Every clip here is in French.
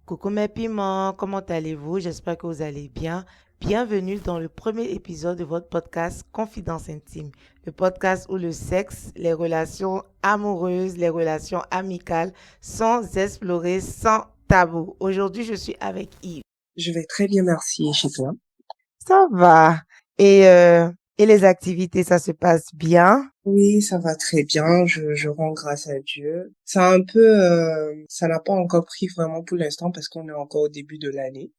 Coucou mes piments, comment allez-vous? J'espère que vous allez bien. Bienvenue dans le premier épisode de votre podcast Confidence intime, le podcast où le sexe, les relations amoureuses, les relations amicales sont explorées sans tabou. Aujourd'hui, je suis avec Yves. Je vais très bien, merci. Et chez toi? Ça va. Et, euh, et les activités, ça se passe bien? Oui, ça va très bien. Je rends grâce à Dieu. Ça n'a pas encore pris vraiment pour l'instant parce qu'on est encore au début de l'année.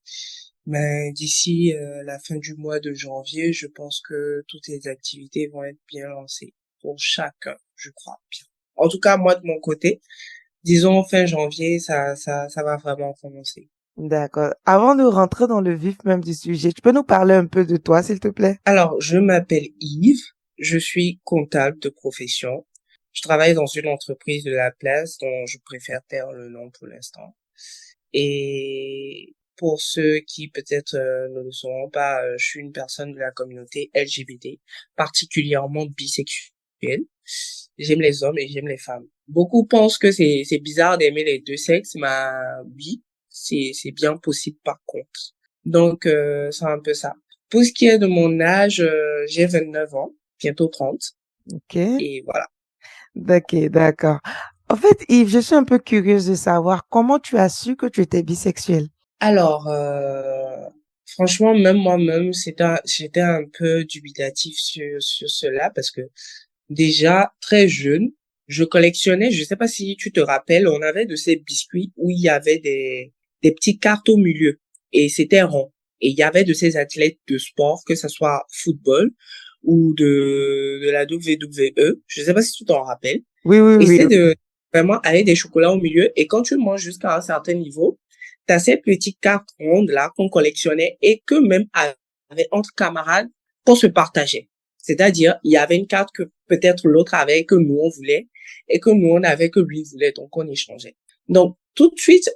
Mais d'ici la fin du mois de janvier, je pense que toutes les activités vont être bien lancées pour chacun, je crois bien. En tout cas, moi de mon côté, disons fin janvier, ça va vraiment commencer. D'accord. Avant de rentrer dans le vif même du sujet, tu peux nous parler un peu de toi, s'il te plaît? Alors, je m'appelle Yves, je suis comptable de profession. Je travaille dans une entreprise de la place dont je préfère taire le nom pour l'instant. Et pour ceux qui peut-être ne le sauront pas, je suis une personne de la communauté LGBT, particulièrement bisexuelle. J'aime les hommes et j'aime les femmes. Beaucoup pensent que c'est bizarre d'aimer les deux sexes, mais oui, c'est bien possible par contre. Donc c'est un peu ça. Pour ce qui est de mon âge, j'ai 29 ans, bientôt 30, Ok. et voilà. D'accord. En fait, Yves, je suis un peu curieuse de savoir comment tu as su que tu étais bisexuel. Alors, franchement, même moi-même, j'étais un peu dubitatif sur cela parce que déjà, très jeune, je collectionnais, je sais pas si tu te rappelles, on avait de ces biscuits où il y avait des petits cartes au milieu et c'était rond. Et il y avait de ces athlètes de sport, que ce soit football ou de la WWE. Je sais pas si tu t'en rappelles. Oui, oui, Et oui. c'est de vraiment aller des chocolats au milieu. Et quand tu manges jusqu'à un certain niveau, t'as ces petites cartes rondes là qu'on collectionnait et que même avec entre camarades qu'on se partageait. C'est-à-dire, il y avait une carte que peut-être l'autre avait que nous on voulait et que nous on avait que lui voulait, donc on échangeait. Donc tout de suite,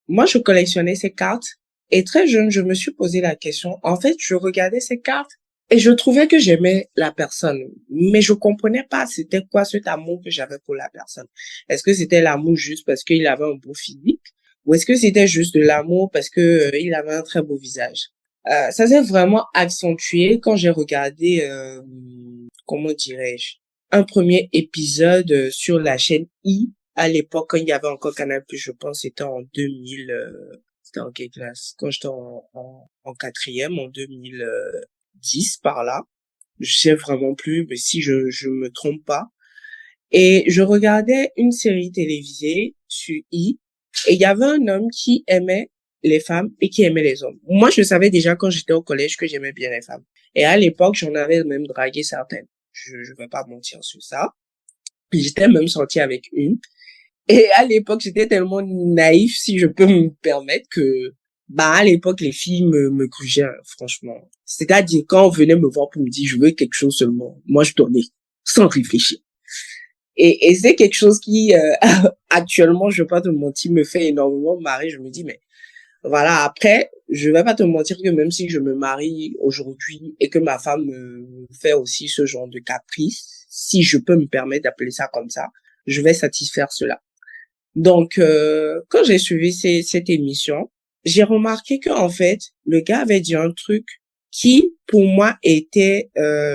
moi je collectionnais ces cartes et très jeune je me suis posé la question. En fait, je regardais ces cartes et je trouvais que j'aimais la personne, mais je comprenais pas c'était quoi cet amour que j'avais pour la personne. Est-ce que c'était l'amour juste parce qu'il avait un beau physique ou est-ce que c'était juste de l'amour parce que il avait un très beau visage? Ça s'est vraiment accentué quand j'ai regardé, comment dirais-je, un premier épisode sur la chaîne I à l'époque quand il y avait encore Canal+, je pense, c'était en 2000, c'était en quelle classe? Quand j'étais en quatrième, en 2010 par là. Je sais vraiment plus, mais si je me trompe pas. Et je regardais une série télévisée sur I, et il y avait un homme qui aimait les femmes et qui aimait les hommes. Moi, je savais déjà quand j'étais au collège que j'aimais bien les femmes. Et à l'époque, j'en avais même dragué certaines. Je vais pas mentir sur ça. J'étais même sortie avec une. Et à l'époque, j'étais tellement naïf, si je peux me permettre, que, bah, à l'époque, les filles me grugeaient, franchement. C'est-à-dire, quand on venait me voir pour me dire, je veux quelque chose seulement, moi, je donnais, sans réfléchir. Et c'est quelque chose qui, actuellement, je vais pas te mentir, me fait énormément marrer. Je me dis, mais voilà, après, je vais pas te mentir que même si je me marie aujourd'hui et que ma femme me fait aussi ce genre de caprice, si je peux me permettre d'appeler ça comme ça, je vais satisfaire cela. Donc, quand j'ai suivi cette émission, j'ai remarqué que en fait, le gars avait dit un truc qui, pour moi, était,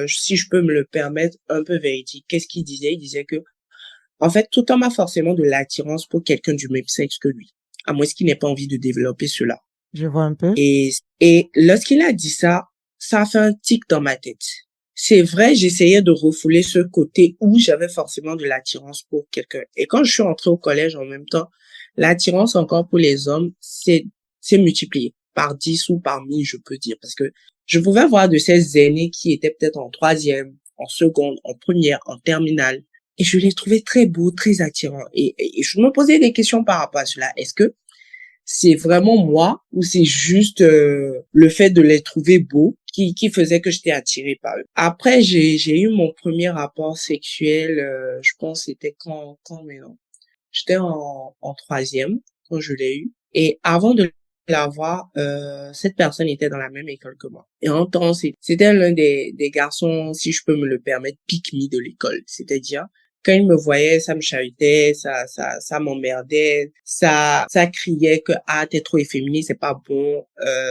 si je peux me le permettre, un peu véridique. Qu'est-ce qu'il disait? Il disait que en fait, tout homme a forcément de l'attirance pour quelqu'un du même sexe que lui, à moins qu'il n'ait pas envie de développer cela. Je vois un peu. Et lorsqu'il a dit ça, ça a fait un tic dans ma tête. C'est vrai, j'essayais de refouler ce côté où j'avais forcément de l'attirance pour quelqu'un. Et quand je suis entrée au collège en même temps, l'attirance encore pour les hommes, c'est multiplié par 10 ou par 1000, je peux dire. Parce que je pouvais voir de ces aînés qui étaient peut-être en troisième, en seconde, en première, en terminale. Et je les trouvais très beaux, très attirants. Et je me posais des questions par rapport à cela. Est-ce que c'est vraiment moi ou c'est juste le fait de les trouver beaux qui faisait que j'étais attirée par eux. Après, j'ai eu mon premier rapport sexuel, je pense c'était quand mais non. J'étais en troisième quand je l'ai eu. Et avant de l'avoir, cette personne était dans la même école que moi. Et en temps, c'était l'un des garçons, si je peux me le permettre, pick me de l'école. C'est-à-dire Quand il me voyait, ça me chahutait, ça m'emmerdait, ça criait que, ah, t'es trop efféminé, c'est pas bon,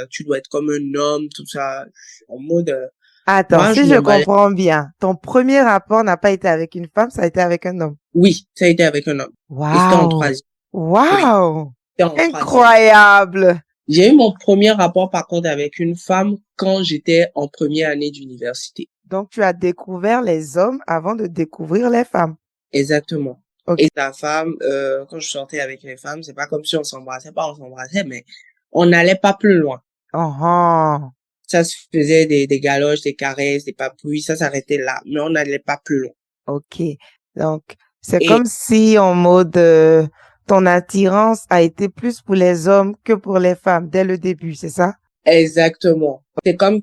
tu dois être comme un homme, tout ça. En mode, Attends, moi, je si je m'emballais. comprends bien, ton premier rapport n'a pas été avec une femme, ça a été avec un homme. Oui, ça a été avec un homme. Et c'était en Waouh! troisième. Oui, Waouh! c'était en troisième. Incroyable! J'ai eu mon premier rapport, par contre, avec une femme quand j'étais en première année d'université. Donc, tu as découvert les hommes avant de découvrir les femmes. Exactement. Ok. Et la femme, quand je sortais avec les femmes, c'est pas comme si on s'embrassait, mais on n'allait pas plus loin. Oh, Ça se faisait des galoches, des caresses, des papouilles, ça s'arrêtait là, mais on n'allait pas plus loin. ok. Donc, c'est Et comme si en mode ton attirance a été plus pour les hommes que pour les femmes dès le début, c'est ça? exactement. C'est comme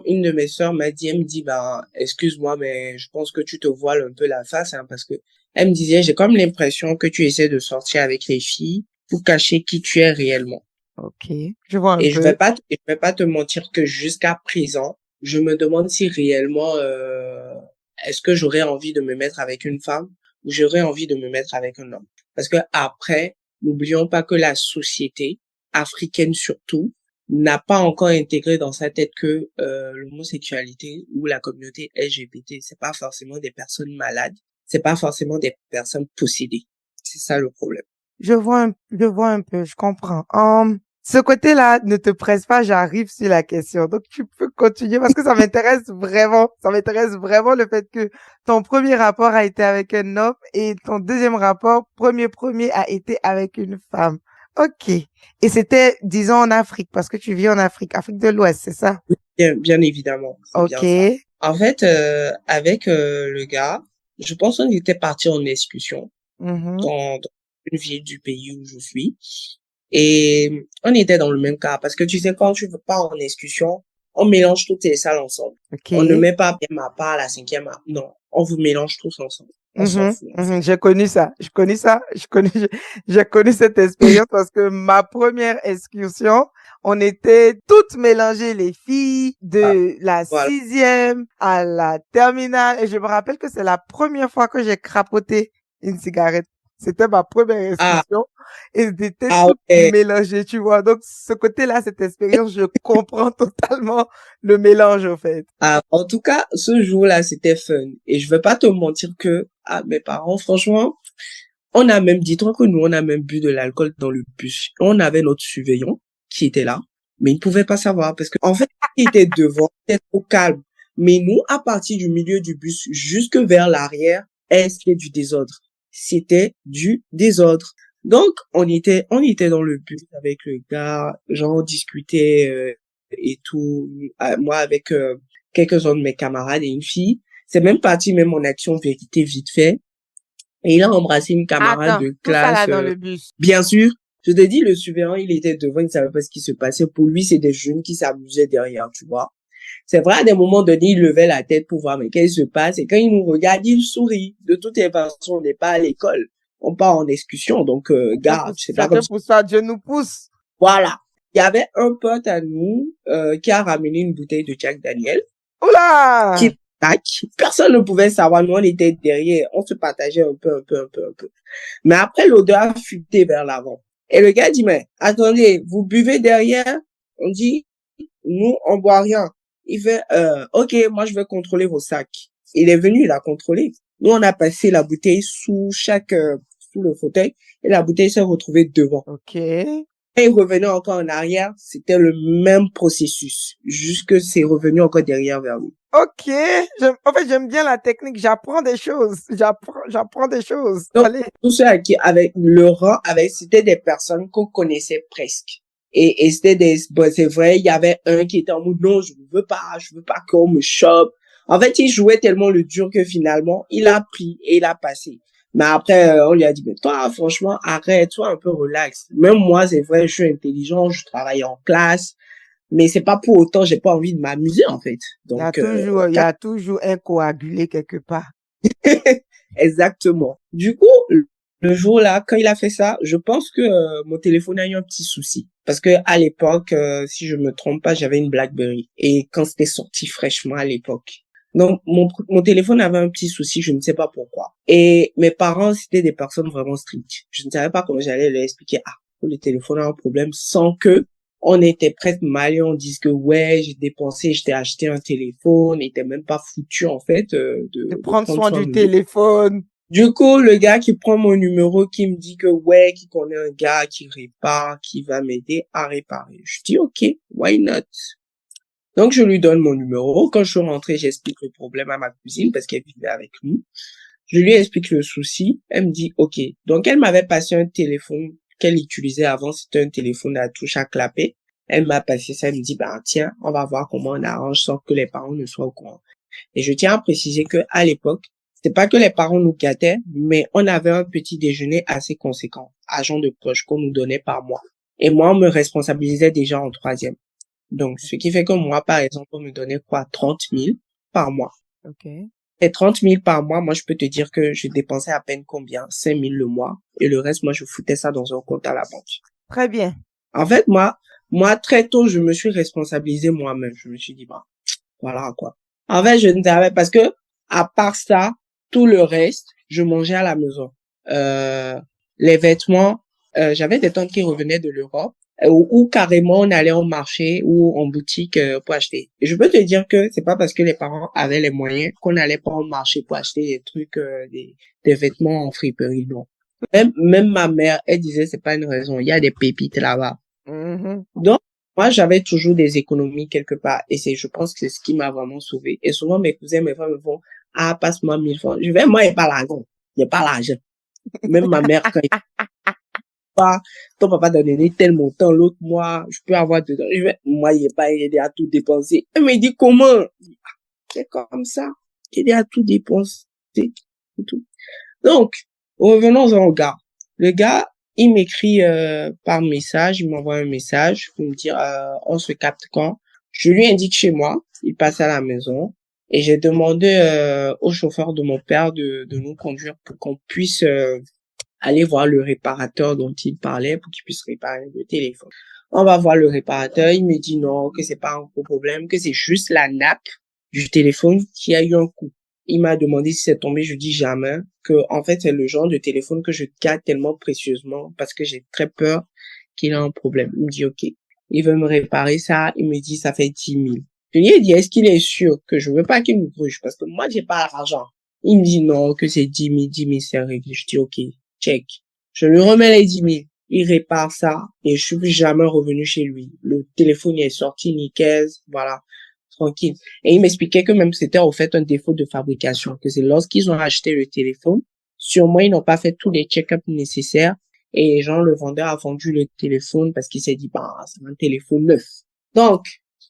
une de mes sœurs m'a dit, elle me dit, ben, excuse-moi, mais je pense que tu te voiles un peu la face, hein, parce que elle me disait, j'ai comme l'impression que tu essaies de sortir avec les filles pour cacher qui tu es réellement. Ok, je vois un Et peu. je vais pas te mentir que jusqu'à présent, je me demande si réellement, est-ce que j'aurais envie de me mettre avec une femme ou j'aurais envie de me mettre avec un homme. Parce que après, n'oublions pas que la société africaine surtout n'a pas encore intégré dans sa tête que l'homosexualité ou la communauté LGBT, c'est pas forcément des personnes malades, c'est pas forcément des personnes possédées. C'est ça le problème. Je vois un peu, je comprends. Ce côté-là, ne te presse pas, j'arrive sur la question. Donc, tu peux continuer parce que ça m'intéresse vraiment. Ça m'intéresse vraiment le fait que ton premier rapport a été avec un homme et ton deuxième rapport, premier a été avec une femme. Ok. Et c'était, disons, en Afrique, parce que tu vis en Afrique, Afrique de l'Ouest, c'est ça? Bien évidemment, c'est Ok. bien ça. En fait, avec le gars, je pense qu'on était parti en excursion Mhm. dans une ville du pays où je suis. Et on était dans le même cas. Parce que tu sais, quand tu pars en excursion, on mélange toutes les salles ensemble. Ok. On ne met pas bien ma part, la cinquième, non. On vous mélange tous ensemble. On s'en fout, en fait. J'ai connu ça. J'ai connu cette expérience parce que ma première excursion, on était toutes mélangées, les filles Ah, de la voilà. sixième à la terminale. Et je me rappelle que c'est la première fois que j'ai crapoté une cigarette. C'était ma première Ah, excursion et c'était ah, toutes ouais. mélangées, tu vois. Donc, ce côté-là, cette expérience, je comprends totalement le mélange, au fait. Ah, en tout cas, ce jour-là, c'était fun. Et je vais pas te mentir que, ah, mes parents, franchement, on a même dit, toi, que nous, on a même bu de l'alcool dans le bus. On avait notre surveillant qui était là, mais il ne pouvait pas savoir parce que, en fait, il était devant, il était trop calme. Mais nous, à partir du milieu du bus jusque vers l'arrière, est-ce qu'il y a du désordre? C'était du désordre. Donc, on était dans le bus avec le gars, genre, on discutait, et tout. Moi, avec, quelques-uns de mes camarades et une fille. C'est même parti, même en action vérité vite fait. Et il a embrassé une camarade Attends, de tout ça là classe. dans le bus. Bien sûr, je te dis, le surveillant, il était devant, il ne savait pas ce qui se passait. Pour lui, c'est des jeunes qui s'amusaient derrière, tu vois. C'est vrai, à des moments donnés, il levait la tête pour voir, mais qu'est-ce qui se passe? Et quand il nous regarde, il sourit. De toutes les façons, on n'est pas à l'école. On part en excursion. Donc, gars, c'est pas comme Chacun ça. pour ça, Dieu nous pousse. Voilà. Il y avait un pote à nous, qui a ramené une bouteille de Jack Daniel. Oula! Qui tac. Personne ne pouvait savoir, nous on était derrière, on se partageait un peu. Mais après l'odeur a fuité vers l'avant. Et le gars dit, mais attendez, vous buvez derrière? On dit, nous on boit rien. Il fait, ok, moi je vais contrôler vos sacs. Il est venu, il a contrôlé. Nous on a passé la bouteille sous le fauteuil et la bouteille s'est retrouvée devant. Ok. Quand il revenait encore en arrière, c'était le même processus. Juste que c'est revenu encore derrière vers lui. Ok. En fait, j'aime bien la technique. J'apprends des choses. J'apprends des choses. Donc, Allez. tous ceux qui, avec le rang, c'était des personnes qu'on connaissait presque. Et c'était bon, c'est vrai, il y avait un qui était en mode, non, je veux pas qu'on me chope. En fait, il jouait tellement le dur que finalement, il a pris et il a passé. Mais après, on lui a dit, mais toi, franchement, arrête, sois un peu relax. Même moi, c'est vrai, je suis intelligent, je travaille en classe, mais c'est pas pour autant, j'ai pas envie de m'amuser, en fait. Donc, Il y a toujours un coagulé quelque part. exactement. Du coup, le jour-là, quand il a fait ça, je pense que mon téléphone a eu un petit souci. Parce que à l'époque, si je me trompe pas, j'avais une BlackBerry. Et quand c'était sorti fraîchement à l'époque, Donc, mon téléphone avait un petit souci, je ne sais pas pourquoi. Et mes parents, c'était des personnes vraiment strictes. Je ne savais pas comment j'allais leur expliquer, le téléphone a un problème sans que on était presque mal et on dise que ouais, j'ai dépensé, je t'ai acheté un téléphone, il était même pas foutu, en fait, De de prendre prendre soin soin du de nous. téléphone. Du coup, le gars qui prend mon numéro, qui me dit que ouais, qui connaît un gars qui répare, qui va m'aider à réparer. Je dis ok, why not? Donc, je lui donne mon numéro. Quand je suis rentré, j'explique le problème à ma cousine parce qu'elle vivait avec nous. Je lui explique le souci. Elle me dit, OK. Donc, elle m'avait passé un téléphone qu'elle utilisait avant. C'était un téléphone à touche à clapper. Elle m'a passé ça. Elle me dit, bah, tiens, on va voir comment on arrange sans que les parents ne soient au courant. Et je tiens à préciser que, à l'époque, c'était pas que les parents nous gâtaient, mais on avait un petit déjeuner assez conséquent, argent de poche qu'on nous donnait par mois. Et moi, on me responsabilisait déjà en troisième. Donc, ce qui fait que moi, par exemple, on me donnait quoi? 30 000 par mois. OK. Et 30 000 par mois, moi, je peux te dire que je dépensais à peine combien? 5 000 le mois. Et le reste, moi, je foutais ça dans un compte à la banque. Très bien. En fait, moi, très tôt, je me suis responsabilisé moi-même. Je me suis dit, bah, voilà, quoi. En fait, je ne savais, parce que, à part ça, tout le reste, je mangeais à la maison. Les vêtements, j'avais des tantes qui revenaient de l'Europe, ou carrément on allait au marché ou en boutique pour acheter. Et je peux te dire que c'est pas parce que les parents avaient les moyens qu'on n'allait pas au marché pour acheter des trucs, des vêtements en friperie, non. Même ma mère, elle disait c'est pas une raison, il y a des pépites là-bas. Mhm. Donc, moi, j'avais toujours des économies quelque part. Et je pense que c'est ce qui m'a vraiment sauvé. Et souvent, mes cousins, mes frères me font, passe-moi 1 000 francs. Moi, il n'y a pas l'argent. Il n'y a pas l'argent. Même ma mère, quand il pas, ton papa t'a donné tel montant, l'autre mois, je peux avoir dedans. Moi, il n'est pas aidé à tout dépenser. Elle me dit, comment? C'est comme ça. Aider à tout dépenser. C'est tout. Donc, revenons-en au gars. Le gars, il m'écrit par message, il m'envoie un message pour me dire on se capte quand. Je lui indique chez moi, il passe à la maison et j'ai demandé au chauffeur de mon père de nous conduire pour qu'on puisse aller voir le réparateur dont il parlait pour qu'il puisse réparer le téléphone. On va voir le réparateur, il me dit non, que c'est pas un gros problème, que c'est juste la nappe du téléphone qui a eu un coup. Il m'a demandé si c'est tombé, je dis jamais, que en fait c'est le genre de téléphone que je garde tellement précieusement parce que j'ai très peur qu'il ait un problème. Il me dit ok. Il veut me réparer ça, il me dit ça fait 10 000. Je lui ai dit est-ce qu'il est sûr que je veux pas qu'il me gruge parce que moi j'ai pas l'argent. Il me dit non, que c'est 10 000 c'est réglé. Je dis ok, check. Je lui remets les 10 000. Il répare ça et je suis plus jamais revenu chez lui. Le téléphone est sorti nickel, voilà, tranquille. Et il m'expliquait que même c'était au fait un défaut de fabrication, que c'est lorsqu'ils ont acheté le téléphone, sûrement ils n'ont pas fait tous les check-ups nécessaires et genre le vendeur a vendu le téléphone parce qu'il s'est dit bah c'est un téléphone neuf. Donc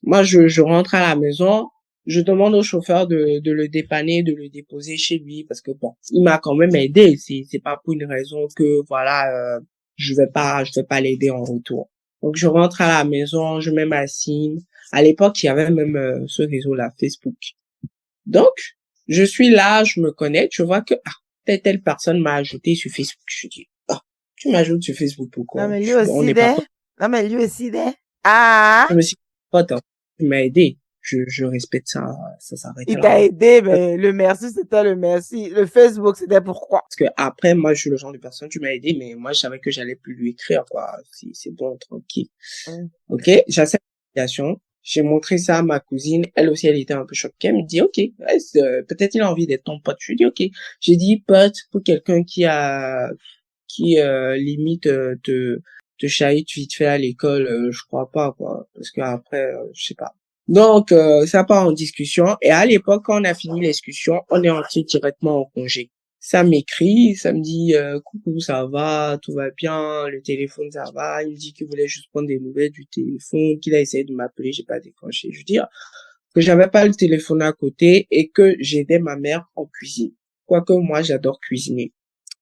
moi je rentre à la maison, je demande au chauffeur de le dépanner, de le déposer chez lui parce que bon il m'a quand même aidé, c'est pas pour une raison que voilà je vais pas l'aider en retour. Donc je rentre à la maison, je mets ma SIM. À l'époque, il y avait même ce réseau-là, Facebook. Donc, je suis là, je me connecte, je vois que telle personne m'a ajouté sur Facebook. Je dis, tu m'ajoutes sur Facebook Non, pourquoi? mais lui aussi, On n'est pas des. Non, mais lui aussi, des. Ah! Je me suis dit, attends, tu m'as aidé. Je respecte ça, ça s'arrête Il là. t'a aidé, mais le merci, c'était le merci. Le Facebook, c'était pourquoi? Parce que après, moi, je suis le genre de personne, tu m'as aidé, mais moi, je savais que j'allais plus lui écrire, quoi. C'est bon, tranquille. Ok, j'accepte l'invitation. J'ai montré ça à ma cousine. Elle aussi, elle était un peu choquée. Elle me dit, ok, ouais, peut-être il a envie d'être ton pote. Je lui dis, ok. J'ai dit, pote, pour quelqu'un qui limite te chahute vite fait à l'école, je crois pas, quoi. Parce que après, je sais pas. Donc, ça part en discussion. Et à l'époque, quand on a fini la discussion, on est entré directement en congé. Ça m'écrit, ça me dit coucou, ça va, tout va bien, le téléphone ça va. Il me dit qu'il voulait juste prendre des nouvelles du téléphone, qu'il a essayé de m'appeler, j'ai pas décroché. Je veux dire que j'avais pas le téléphone à côté et que j'aidais ma mère en cuisine. Quoique moi j'adore cuisiner,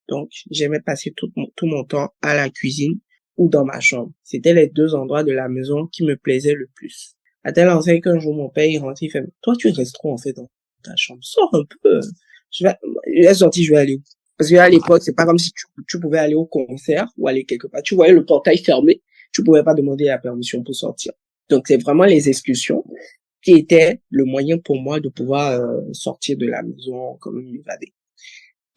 donc j'aimais passer tout mon temps à la cuisine ou dans ma chambre. C'était les deux endroits de la maison qui me plaisaient le plus. À tel enseigne qu'un jour mon père il rentre, il fait toi tu restes trop en fait dans ta chambre, sors un peu. Je vais sortir, je vais aller où? Parce qu'à l'époque, c'est pas comme si tu pouvais aller au concert ou aller quelque part. Tu voyais le portail fermé, tu pouvais pas demander la permission pour sortir. Donc, c'est vraiment les excursions qui était le moyen pour moi de pouvoir sortir de la maison, quand même m'évader.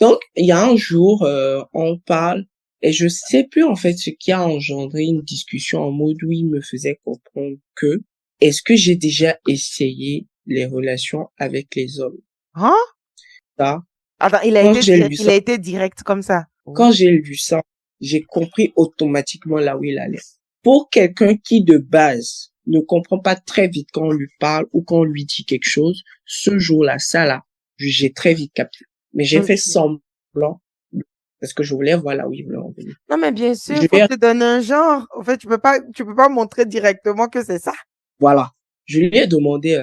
Donc, il y a un jour, on parle, et je sais plus en fait ce qui a engendré une discussion en mode où il me faisait comprendre que est-ce que j'ai déjà essayé les relations avec les hommes? Hein? Ça, Attends, quand j'ai lu il ça, a été direct comme ça. quand Oh. j'ai lu ça, j'ai compris automatiquement là où il allait. Pour quelqu'un qui de base ne comprend pas très vite quand on lui parle ou quand on lui dit quelque chose, ce jour-là, ça là, j'ai très vite capté. Mais j'ai fait Ok. semblant parce que je voulais voir là où il voulait en venir. Non, mais bien sûr, Je il lui faut ai, te donner un genre. En fait, tu peux pas montrer directement que c'est ça. voilà, je lui ai demandé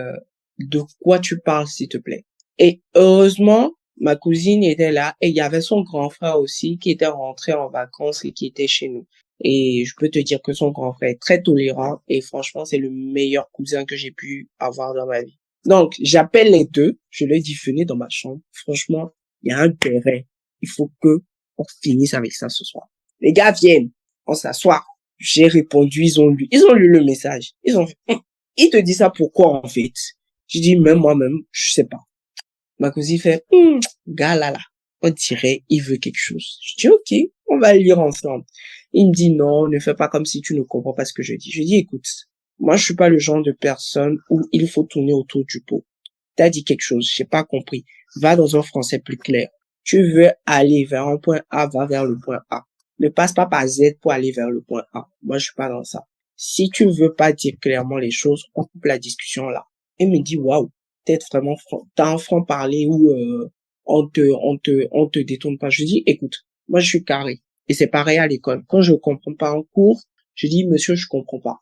de quoi tu parles s'il te plaît. Et heureusement, ma cousine était là et il y avait son grand frère aussi qui était rentré en vacances et qui était chez nous. Et je peux te dire que son grand frère est très tolérant et franchement, c'est le meilleur cousin que j'ai pu avoir dans ma vie. Donc, j'appelle les deux, je leur dis venez dans ma chambre. Franchement, il y a un terrain. Il faut que on finisse avec ça ce soir. Les gars viennent, on s'assoit. J'ai répondu, ils ont lu le message. Ils ont fait, il te dit ça pourquoi en fait? Je dis même moi-même, je sais pas. Ma cousine fait, gars là, on dirait, il veut quelque chose. Je dis, ok, on va lire ensemble. Il me dit, non, ne fais pas comme si tu ne comprends pas ce que je dis. Je dis, écoute, moi, je suis pas le genre de personne où il faut tourner autour du pot. T'as dit quelque chose, j'ai pas compris. Va dans un français plus clair. Tu veux aller vers un point A, va vers le point A. Ne passe pas par Z pour aller vers le point A. Moi, je suis pas dans ça. Si tu veux pas dire clairement les choses, on coupe la discussion là. Il me dit, waouh, peut-être vraiment, t'as un franc-parler où on te détourne pas. Je dis, écoute, moi je suis carré. Et c'est pareil à l'école. Quand je comprends pas un cours, je dis, monsieur, je comprends pas.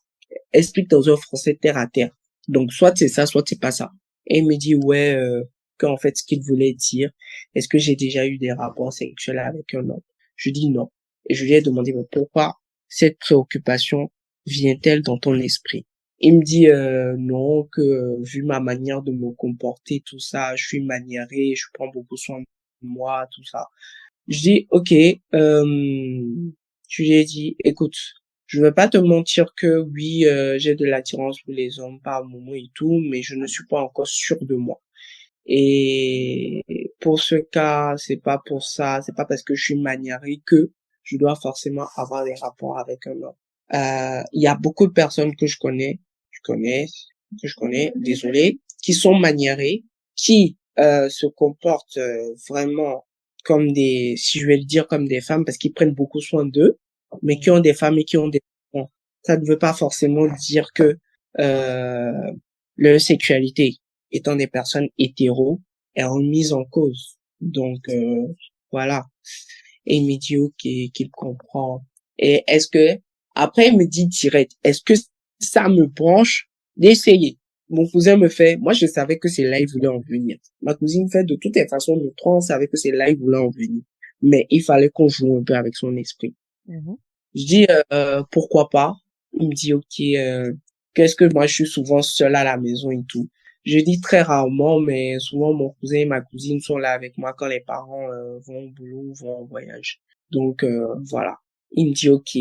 Explique dans un français terre à terre. Donc, soit c'est ça, soit c'est pas ça. Et il me dit, ouais, qu'en fait, ce qu'il voulait dire, est-ce que j'ai déjà eu des rapports sexuels avec un homme? Je dis non. Et je lui ai demandé, mais pourquoi cette préoccupation vient-elle dans ton esprit? Il me dit non, que vu ma manière de me comporter, tout ça, je suis maniéré, je prends beaucoup soin de moi, tout ça. Je dis ok, je lui ai dit écoute, je vais pas te mentir que oui, j'ai de l'attirance pour les hommes par moment et tout, mais je ne suis pas encore sûr de moi. Et pour ce cas, c'est pas pour ça, c'est pas parce que je suis maniéré que je dois forcément avoir des rapports avec un homme. Il y a beaucoup de personnes que connais, que je connais, désolé, qui sont maniérés, qui se comportent vraiment comme des, si je vais le dire, comme des femmes, parce qu'ils prennent beaucoup soin d'eux, mais qui ont des femmes et qui ont des enfants. Ça ne veut pas forcément dire que leur sexualité, étant des personnes hétéros, est remise en cause. Donc voilà. Et il me dit ok, qu'il comprend. Et est-ce que après il me dit direct, est-ce que ça me branche d'essayer? Mon cousin me fait, moi je savais que c'est là il voulait en venir. Ma cousine fait de toutes les façons, nous trois on savait que c'est là il voulait en venir. Mais il fallait qu'on joue un peu avec son esprit. Mhm. Je dis pourquoi pas. Il me dit ok, qu'est-ce que moi je suis souvent seule à la maison et tout. Je dis très rarement, mais souvent mon cousin et ma cousine sont là avec moi quand les parents vont au boulot, vont en voyage. Donc voilà. Il me dit ok,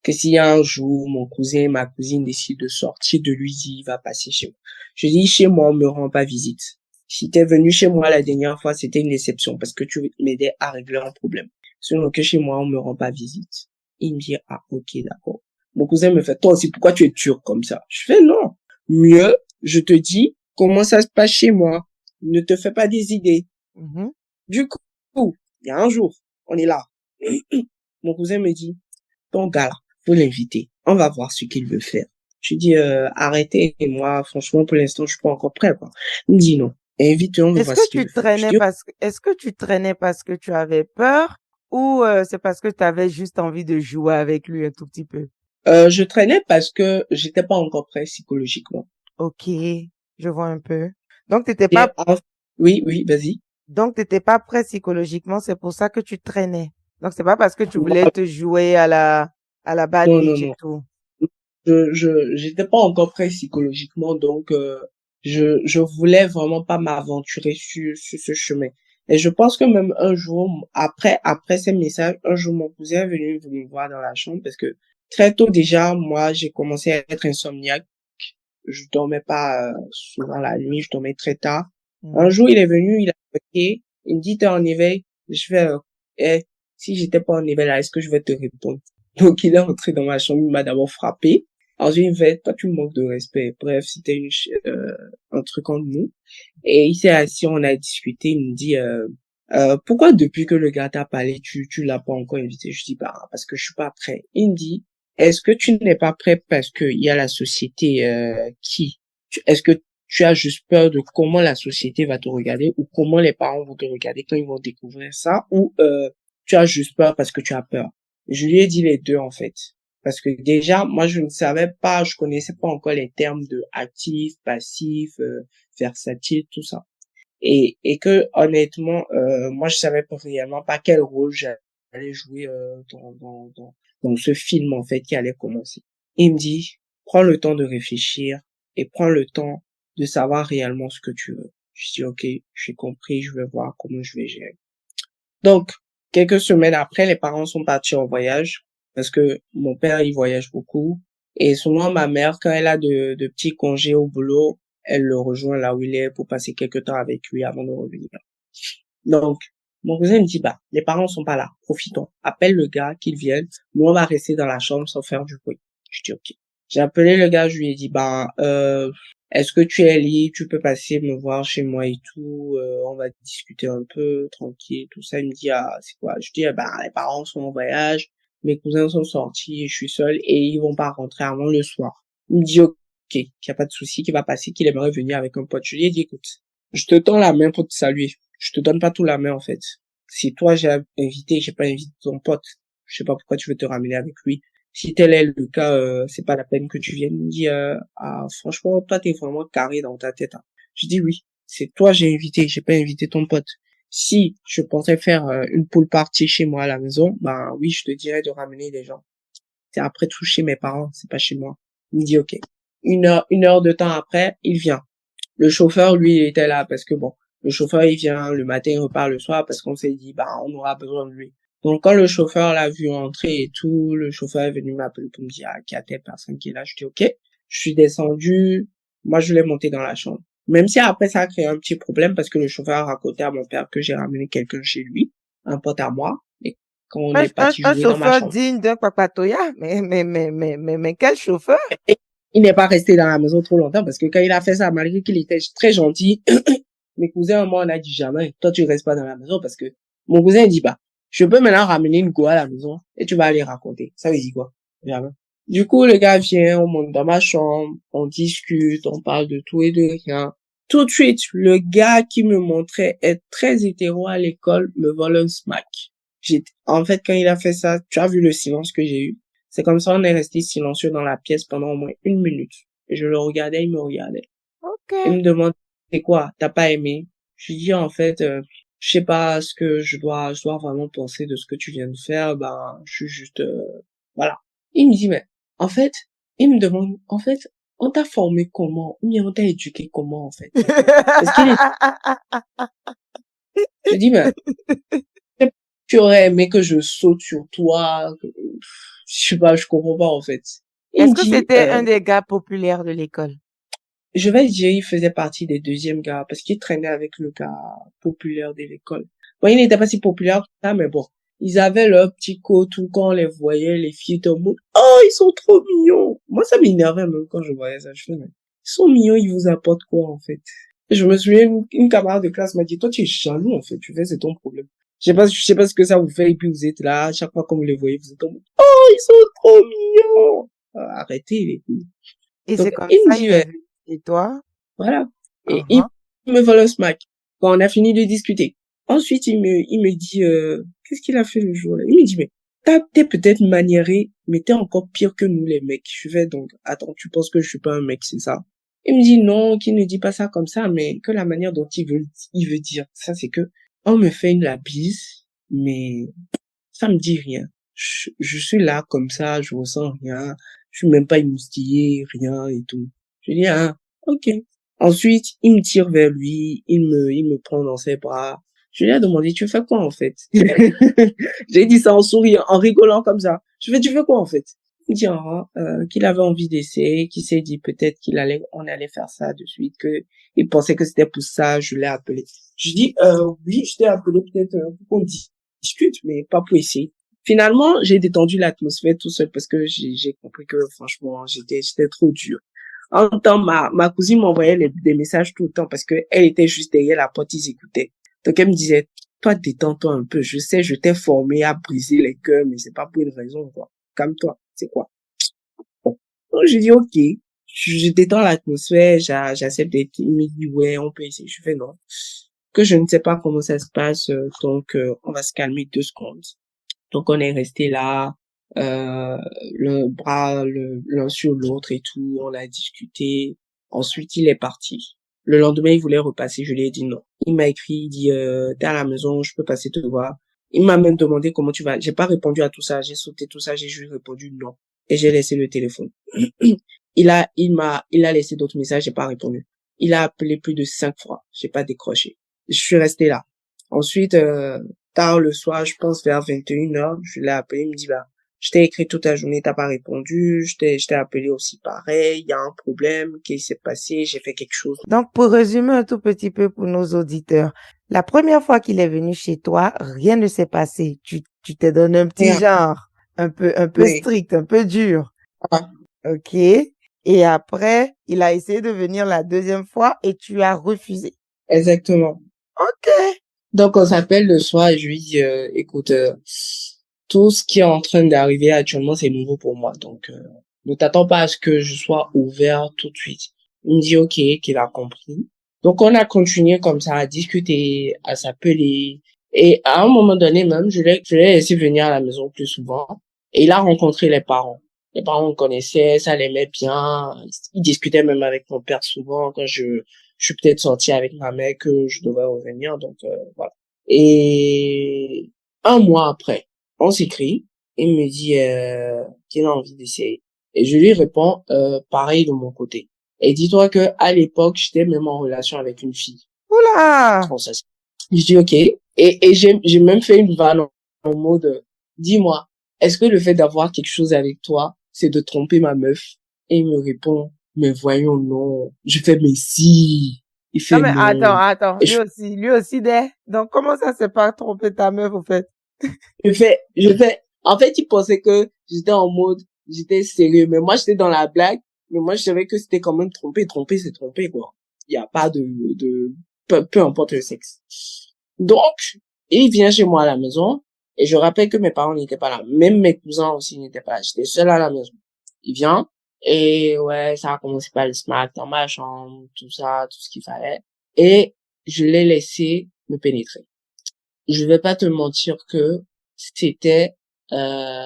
que s'il y a un jour mon cousin et ma cousine décident de sortir de lui, il va passer chez moi. Je dis chez moi on me rend pas visite. Si t'es venu chez moi la dernière fois, c'était une déception parce que tu m'aidais à régler un problème. Sinon que chez moi on me rend pas visite. Il me dit, ah, ok, d'accord. Mon cousin me fait, toi aussi, pourquoi tu es turc comme ça? Je fais, non. Mieux, je te dis comment ça se passe chez moi. Ne te fais pas des idées. Mhm. Du coup, il y a un jour, on est là. Mon cousin me dit, ton gars là, faut l'inviter. On va voir ce qu'il veut faire. Je dis, arrêtez. Et moi, franchement, pour l'instant, je suis pas encore prêt, quoi. Il me dit non. Invite-le, on va voir ce qu'il veut faire. Je dis, Est-ce que tu traînais parce que tu avais peur ou c'est parce que tu avais juste envie de jouer avec lui un tout petit peu? je traînais parce que j'étais pas encore prêt psychologiquement. Ok, je vois un peu. Donc t'étais Et, pas, oui, oui, vas-y. donc t'étais pas prêt psychologiquement, c'est pour ça que tu traînais. Donc c'est pas parce que tu voulais Voilà. te jouer à la bad Non, non, bitch et non. tout. J'étais pas encore prêt psychologiquement, donc je voulais vraiment pas m'aventurer sur ce chemin. Et je pense que même un jour, après ces messages, un jour mon cousin est venu me voir dans la chambre parce que très tôt déjà, moi, j'ai commencé à être insomniaque. je dormais pas souvent la nuit, je dormais très tard. Un jour, il est venu, il a toqué, il me dit, t'es en éveil? Je fais, eh, si j'étais pas en éveil là, est-ce que je vais te répondre? Donc, il est entré dans ma chambre, il m'a d'abord frappé. Ensuite, il me fait, toi, tu me manques de respect. Bref, c'était un truc entre nous. Et il s'est assis, on a discuté, il me dit, pourquoi depuis que le gars t'a parlé, tu l'as pas encore invité? Je dis, bah, parce que je suis pas prêt. Il me dit, est-ce que tu n'es pas prêt parce que il y a la société, est-ce que tu as juste peur de comment la société va te regarder ou comment les parents vont te regarder quand ils vont découvrir ça ou, tu as juste peur parce que tu as peur? Je lui ai dit les deux, en fait. Parce que déjà, moi, je ne savais pas, je connaissais pas encore les termes de actif, passif, versatile, tout ça. Et que, honnêtement, moi, je savais pas réellement pas quel rôle j'allais jouer, dans ce film, en fait, qui allait commencer. Il me dit, prends le temps de réfléchir et prends le temps de savoir réellement ce que tu veux. Je dis, OK, j'ai compris, je vais voir comment je vais gérer. Donc, quelques semaines après, les parents sont partis en voyage parce que mon père, il voyage beaucoup. Et souvent, ma mère, quand elle a de petits congés au boulot, elle le rejoint là où il est pour passer quelques temps avec lui avant de revenir. Donc, mon cousin me dit, bah, les parents sont pas là, profitons. Appelle le gars, qu'il vienne. Nous, on va rester dans la chambre sans faire du bruit. Je dis, OK. J'ai appelé le gars, je lui ai dit, bah, est-ce que tu es libre, tu peux passer me voir chez moi et tout, on va discuter un peu, tranquille, tout ça. Il me dit, ah, c'est quoi? Je dis, bah, les parents sont en voyage, mes cousins sont sortis, je suis seul et ils vont pas rentrer avant le soir. Il me dit, OK, qu'il y a pas de souci, qu'il va passer, qu'il aimerait venir avec un pote. Je lui ai dit, écoute, je te tends la main pour te saluer. Je te donne pas tout la main, en fait. Si toi, j'ai pas invité ton pote, je sais pas pourquoi tu veux te ramener avec lui. Si tel est le cas, c'est pas la peine que tu viennes me dire, ah, franchement, toi, t'es vraiment carré dans ta tête, hein. Je dis oui, c'est toi, j'ai pas invité ton pote. Si je pensais faire une pool party chez moi à la maison, ben oui, je te dirais de ramener les gens. C'est après tout chez mes parents, c'est pas chez moi. Il me dit ok. Une heure de temps après, il vient. Le chauffeur, lui, il était là parce que bon, le chauffeur, il vient le matin, il repart le soir parce qu'on s'est dit, bah, on aura besoin de lui. Donc, quand le chauffeur l'a vu entrer et tout, le chauffeur est venu m'appeler pour me dire, ah, qu'il y a telle personne qui est là. Je dis, ok. Je suis descendu. Moi, je l'ai monté dans la chambre. Même si après, ça a créé un petit problème parce que le chauffeur a raconté à mon père que j'ai ramené quelqu'un chez lui, un pote à moi. Et quand on est parti Un jouer dans ma chauffeur chambre, digne d'un papatoya? Mais quel chauffeur? il n'est pas resté dans la maison trop longtemps parce que quand il a fait ça, malgré qu'il était très gentil, mes cousins, moi, on a dit jamais, toi, tu restes pas dans la maison parce que mon cousin, il dit, bah, je peux maintenant ramener une go à la maison et tu vas aller raconter. Ça veut dire quoi? Jamais. Du coup, le gars vient, on monte dans ma chambre, on discute, on parle de tout et de rien. Tout de suite, le gars qui me montrait être très hétéro à l'école me vole un smack. En fait, quand il a fait ça, tu as vu le silence que j'ai eu. C'est comme ça, on est resté silencieux dans la pièce pendant au moins 1 minute. Et je le regardais, il me regardait. Il Ok. me demande, c'est quoi? T'as pas aimé? Je lui dis, en fait, je sais pas ce que je dois vraiment penser de ce que tu viens de faire. Ben, je suis juste, voilà. Il me dit, mais, en fait, il me demande, en fait, on t'a formé comment? Ou bien on t'a éduqué comment, en fait? Parce qu'il est, je dis, mais, tu aurais aimé que je saute sur toi? Je sais pas, je comprends pas, en fait. Il Est-ce me que dit, c'était un des gars populaires de l'école? je vais dire, il faisait partie des deuxièmes gars parce qu'il traînait avec le gars populaire de l'école. Bon, il n'était pas si populaire que ça, mais bon. Ils avaient leur petit coat, tout quand on les voyait, les filles étaient en mode, oh, ils sont trop mignons. Moi, ça m'énervait même quand je voyais ça. Je fais, mais, ils sont mignons, ils vous apportent quoi, en fait? Et je me souviens, une camarade de classe m'a dit, toi, tu es jaloux, en fait. Tu fais, c'est ton problème. Je sais pas ce que ça vous fait, et puis vous êtes là, à chaque fois que vous les voyez, vous êtes en mode, oh, ils sont trop mignons. Arrêtez, les filles. Et c'est Donc, comme il me ça, dit, il est venu chez toi. voilà. Et il Uh-huh. me vole un smack quand on a fini de discuter. Ensuite, il me dit, qu'est-ce qu'il a fait le jour là? Il me dit, mais t'es peut-être maniéré, mais t'es encore pire que nous les mecs. Je fais donc, attends, tu penses que je suis pas un mec, c'est ça? Il me dit non, qu'il ne dit pas ça comme ça, mais que la manière dont il veut dire ça, c'est que on me fait la bise, mais ça me dit rien. Je suis là comme ça, je ressens rien, je suis même pas émoustillé, rien et tout. Je dis, ah, ok. Ensuite, il me tire vers lui, il me prend dans ses bras. Je lui ai demandé, tu fais quoi en fait? J'ai dit ça en souriant, en rigolant comme ça. Je fais, tu fais quoi en fait? me dit qu'il avait envie d'essayer, qu'il s'est dit peut-être on allait faire ça de suite, que il pensait que c'était pour ça, je l'ai appelé. Je dis oui, je t'ai appelé peut-être pour qu'on discute, mais pas pour essayer. Finalement, j'ai détendu l'atmosphère tout seul parce que j'ai compris que franchement, j'étais trop dur. En même temps, ma cousine m'envoyait des messages tout le temps parce que elle était juste derrière la porte, ils écoutaient. Donc elle me disait, toi, détends-toi un peu. Je sais, je t'ai formé à briser les cœurs, mais c'est pas pour une raison, quoi. Calme-toi. C'est quoi? Bon. Donc, je dis, ok. Je détends l'atmosphère, j'accepte d'être, il me dit, ouais, on peut essayer. Je fais non. Que je ne sais pas comment ça se passe, donc, on va se calmer 2 secondes. Donc, on est resté là, le bras l'un sur l'autre et tout. On a discuté. Ensuite, il est parti. Le lendemain, il voulait repasser. Je lui ai dit non. Il m'a écrit, il dit, t'es à la maison, je peux passer te voir. Il m'a même demandé comment tu vas. J'ai pas répondu à tout ça. J'ai sauté tout ça. J'ai juste répondu non. Et j'ai laissé le téléphone. Il a laissé d'autres messages. J'ai pas répondu. Il a appelé plus de 5 fois. J'ai pas décroché. Je suis restée là. Ensuite, tard le soir, je pense vers 21h, je l'ai appelé, il me dit, bah, je t'ai écrit toute la journée, t'as pas répondu, je t'ai appelé aussi pareil, il y a un problème, qu'est-ce qui s'est passé, j'ai fait quelque chose. Donc, pour résumer un tout petit peu pour nos auditeurs, la première fois qu'il est venu chez toi, rien ne s'est passé. Tu t'es donné un petit Rien. genre, un peu Oui. strict, un peu dur. Ah, OK. Et après, il a essayé de venir la deuxième fois et tu as refusé. exactement. OK. Donc, on s'appelle le soir et je lui dis, écoute, tout ce qui est en train d'arriver actuellement, c'est nouveau pour moi. Donc, ne t'attends pas à ce que je sois ouvert tout de suite. Il me dit, ok, qu'il a compris. Donc, on a continué comme ça à discuter, à s'appeler. Et à un moment donné même, je l'ai laissé venir à la maison plus souvent. Et il a rencontré les parents. Les parents me connaissaient, ça l'aimait bien. Il discutait même avec mon père souvent quand je suis peut-être sorti avec ma mère que je devais revenir. Donc, voilà. Et un mois après, on s'écrit. Il me dit qu'il a envie d'essayer. Et je lui réponds pareil de mon côté. Et dis-toi que à l'époque, j'étais même en relation avec une fille Oula! française. Je dis ok. Et j'ai même fait une vanne en mode dis-moi, est-ce que le fait d'avoir quelque chose avec toi, c'est de tromper ma meuf? Et il me répond mais voyons non. Je fais mais si. Il Non, fait mais non. attends. Et Lui aussi, donc, comment ça s'est pas trompé ta meuf, au fait? en fait, il pensait que j'étais en mode, j'étais sérieux, mais moi, j'étais dans la blague, mais moi, je savais que c'était quand même tromper, c'est tromper, quoi. Il n'y a pas peu importe le sexe. Donc, il vient chez moi à la maison, et je rappelle que mes parents n'étaient pas là. Même mes cousins aussi n'étaient pas là. J'étais seule à la maison. Il vient, et ouais, ça a commencé par le smack dans ma chambre, tout ça, tout ce qu'il fallait. Et je l'ai laissé me pénétrer. Je vais pas te mentir que c'était euh,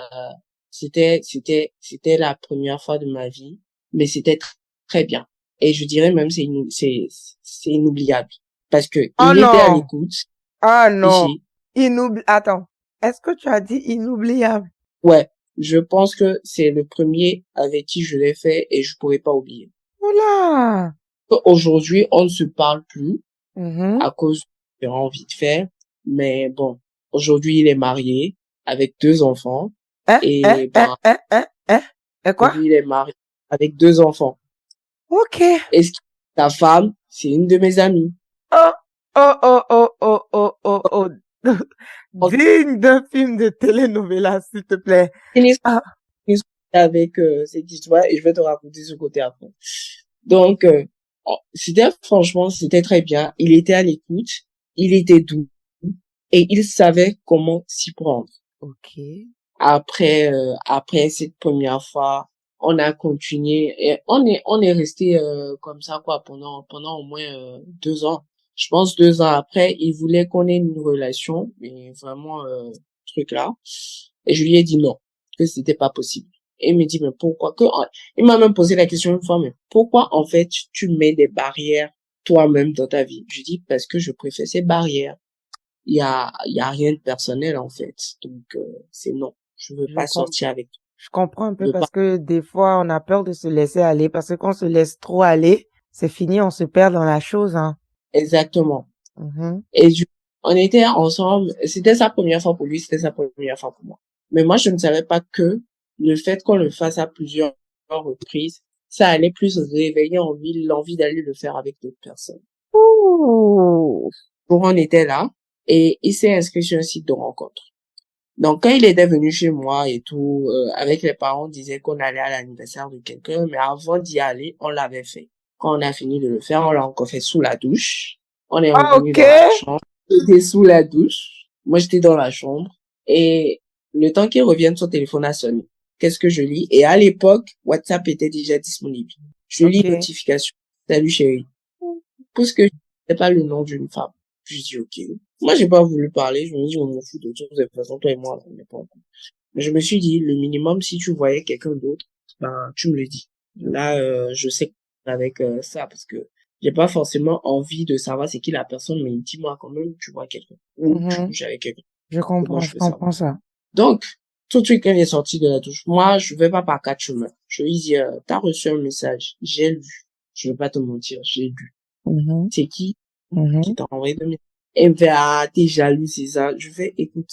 c'était la première fois de ma vie, mais c'était très bien. Et je dirais même c'est inoubliable parce que Oh il était à non! l'écoute Ah non! ici. Attends. Est-ce que tu as dit inoubliable? Ouais, je pense que c'est le premier avec qui je l'ai fait et je pourrais pas oublier. Oula! Aujourd'hui, on ne se parle plus Mhm. à cause de envie de faire, mais bon, aujourd'hui il est marié avec 2 enfants. Et Et quoi? aujourd'hui, il est marié avec 2 enfants. Ok. Et sa femme, c'est une de mes amies. Oh, oh. On Digne d'un film de telenovela, s'il te plaît. finit Ah, avec cette histoire et je vais te raconter ce côté après. Donc, franchement, c'était très bien. Il était à l'écoute, il était doux et il savait comment s'y prendre. ok. Après cette première fois, on a continué et on est resté comme ça quoi pendant au moins 2 ans. Je pense 2 ans après, il voulait qu'on ait une relation, mais vraiment truc là. Et je lui ai dit non, que c'était pas possible. Et il me dit mais pourquoi il m'a même posé la question une fois mais pourquoi en fait tu mets des barrières toi-même dans ta vie? Je dis parce que je préfère ces barrières. Il y a rien de personnel en fait. Donc c'est non. Je veux Je pas com- sortir avec toi. je comprends un Je peu veux pas. parce que des fois, on a peur de se laisser aller parce que quand on se laisse trop aller, c'est fini, on se perd dans la chose, hein. Exactement. Mhm. Et on était ensemble. C'était sa première fois pour lui, c'était sa première fois pour moi. Mais moi, je ne savais pas que le fait qu'on le fasse à plusieurs reprises, ça allait plus réveiller l'envie d'aller le faire avec d'autres personnes. Ouh. Donc, on était là et il s'est inscrit sur un site de rencontre. Donc, quand il était venu chez moi et tout, avec les parents, on disait qu'on allait à l'anniversaire de quelqu'un, mais avant d'y aller, on l'avait fait. Quand on a fini de le faire, on l'a encore fait sous la douche. On est Ah, revenu ok. dans la chambre. J'étais sous la douche. Moi, j'étais dans la chambre. Et le temps qu'il revienne, son téléphone a sonné. Qu'est-ce que je lis? Et à l'époque, WhatsApp était déjà disponible. Je lis Ok. notification. Salut chérie. Parce que je sais pas le nom d'une femme. Je dis ok. Moi, j'ai pas voulu parler. Je me dis, on m'en fout de toutes les façons. Toi et moi, on n'est pas en couple. Mais je me suis dit, le minimum, si tu voyais quelqu'un d'autre, ben, tu me le dis. Là, je sais avec ça parce que j'ai pas forcément envie de savoir c'est qui la personne, mais dis-moi quand même, tu vois quelqu'un ou tu Mhm. couches avec quelqu'un. Je Comment comprends, je je fais ça? comprends ça. Donc, tout de suite quand il est sorti de la douche, moi, je vais pas par quatre chemins. Je lui dis, t'as reçu un message, j'ai lu. Je vais pas te mentir, j'ai lu. Mhm. C'est qui Mhm. t'a envoyé de message? Elle me fait, ah, t'es jaloux, c'est ça. Je fais, écoute,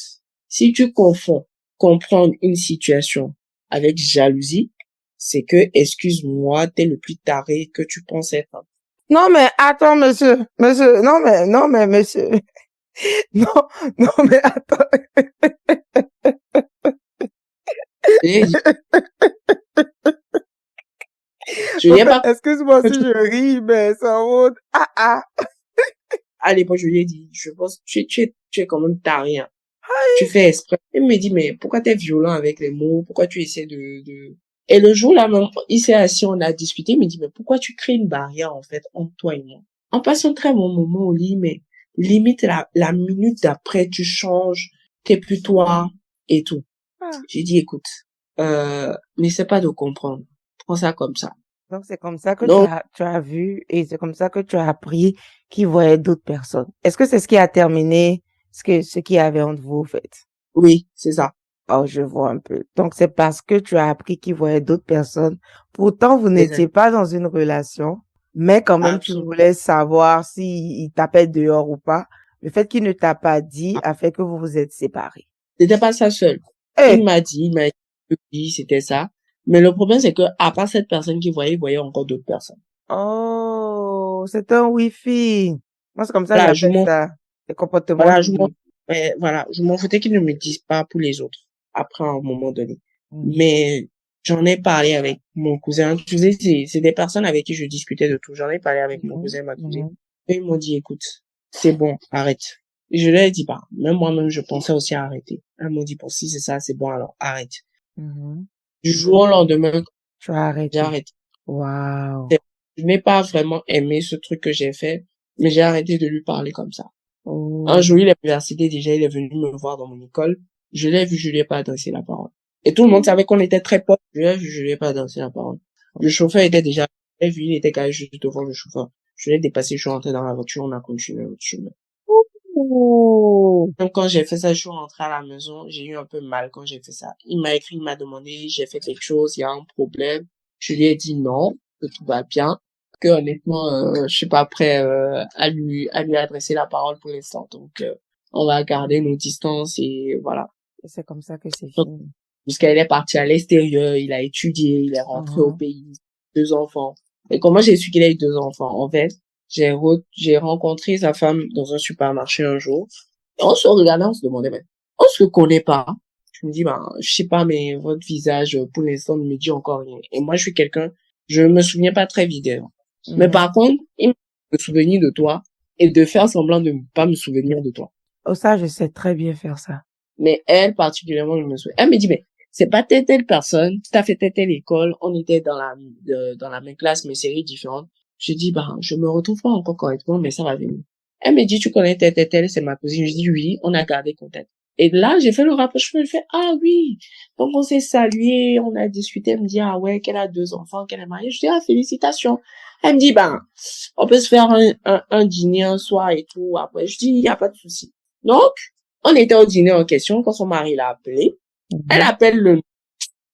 si tu confonds comprendre une situation avec jalousie, c'est que, excuse-moi, t'es le plus taré que tu penses être. Non, mais attends, monsieur, non, mais, monsieur, non, non, mais attends. Je lui ai dit, je lui ai pas, Excuse-moi si je ris, mais ça vaut, ah. à l'époque, je lui ai dit, je pense, tu es quand même taré, hein. Tu fais exprès. Il me dit, mais pourquoi t'es violent avec les mots? Pourquoi tu essaies de... Et le jour là même, il s'est assis, on a discuté, il me dit, mais pourquoi tu crées une barrière, en fait, entre toi et moi? On passe un très bon moment au lit, mais limite la minute d'après, tu changes, t'es plus toi et tout. Ah. J'ai dit, écoute, n'essaie pas de comprendre. Prends ça comme ça. Donc, c'est comme ça que Donc, tu as vu et c'est comme ça que tu as appris qu'il voyait d'autres personnes. Est-ce que c'est ce qui a terminé ce qu'il y avait entre vous, en fait? oui, c'est ça. Oh, je vois un peu. Donc, c'est parce que tu as appris qu'il voyait d'autres personnes. Pourtant, vous Exact. n'étiez pas dans une relation, mais quand même, tu Absolument. voulais savoir s'il tapait dehors ou pas. Le fait qu'il ne t'a pas dit a fait que vous vous êtes séparés. C'était pas ça seul. Eh! Il m'a dit que oui, c'était ça. Mais le problème, c'est que, à part cette personne il voyait encore d'autres personnes. Oh, c'est un wifi. Moi, c'est comme ça que Voilà, j'appelle ça. Des comportements voilà, de... je m'en foutais qu'ils ne me disent pas pour les autres. Après, à un moment donné. Mhm. Mais, j'en ai parlé avec mon cousin. Tu sais, c'est des personnes avec qui je discutais de tout. J'en ai parlé avec mon cousin et ma cousine. Mhm. Et ils m'ont dit, écoute, c'est bon, arrête. Et je leur ai dit, bah, même moi-même, je pensais aussi à arrêter. Elles m'ont dit, bon, si c'est ça, c'est bon, alors, arrête. Mhm. Du jour au lendemain, Tu as j'ai arrêté. arrêté. Waouh. Je n'ai pas vraiment aimé ce truc que j'ai fait, mais j'ai arrêté de lui parler comme ça. Un Oh. jour, il est à l'université, déjà, il est venu me voir dans mon école. Je l'ai vu, je lui ai pas adressé la parole. Et tout le monde savait qu'on était très potes. Je l'ai vu, je lui ai pas adressé la parole. Le chauffeur était déjà, je l'ai vu, il était garé juste devant le chauffeur. Je l'ai dépassé, je suis rentré dans la voiture, on a continué notre chemin. Oh. Même quand j'ai fait ça, je suis rentré à la maison, j'ai eu un peu mal quand j'ai fait ça. Il m'a écrit, il m'a demandé, j'ai fait quelque chose, il y a un problème. Je lui ai dit non, que tout va bien, que honnêtement, je suis pas prêt à lui adresser la parole pour l'instant. Donc, on va garder nos distances et voilà. Et c'est comme ça que c'est Donc, fini. jusqu'à il est parti à l'extérieur, il a étudié, il est rentré au Mhm. pays, 2 enfants. Et comment j'ai su qu'il a eu 2 enfants? En fait, j'ai rencontré sa femme dans un supermarché un jour. Et on se regardait, on se demandait, mais on se connaît pas. Je me dis, ben, je sais pas, mais votre visage, pour l'instant, ne me dit encore rien. Et moi, je suis quelqu'un, je me souviens pas très vite d'elle. Mais Mhm. par contre, il m'a me souvenir de toi et de faire semblant de ne pas me souvenir de toi. Oh, ça, je sais très bien faire ça. Mais elle, particulièrement, je me souviens. Elle me dit, mais c'est pas telle personne, tu as fait telle école, on était dans la même classe, mais séries différentes. Je dis, ben, je me retrouve pas encore correctement, mais ça va venir. Elle me dit, tu connais telle, c'est ma cousine. Je dis, oui, on a gardé contact. Et là, j'ai fait le rapprochement, je fais, ah oui. Donc, on s'est salué, on a discuté, elle me dit, ah ouais, qu'elle a 2 enfants, qu'elle est mariée. Je dis, ah, félicitations. Elle me dit, ben, on peut se faire un dîner un soir et tout. Après, je dis, il y a pas de souci. Donc, on était au dîner en question quand son mari l'a appelé. Elle Mhm. appelle le...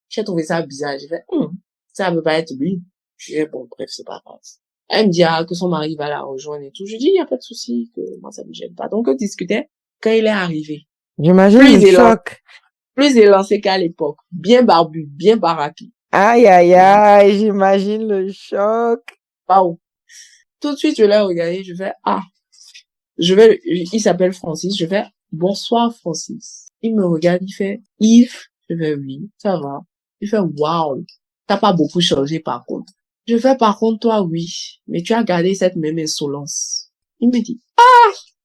J'ai trouvé ça bizarre. J'ai fait, ça peut pas être lui. Je dis, bon, bref, c'est pas grave. Elle me dit, ah, que son mari va la rejoindre et tout. Je dis, il y a pas de souci, que moi, ça me gêne pas. Donc, on discutait. Quand il est arrivé, J'imagine plus le il est là, choc. plus élancé qu'à l'époque. Bien barbu, bien baraqué. Aïe, aïe, aïe, j'imagine le choc. Waouh. Tout de suite, je l'ai regardé, je fais, il s'appelle Francis, je fais, bonsoir Francis. Il me regarde, il fait, Yves, je fais, oui, ça va. Il fait, waouh, t'as pas beaucoup changé par contre. Je fais, par contre, toi, oui, mais tu as gardé cette même insolence. Il me dit,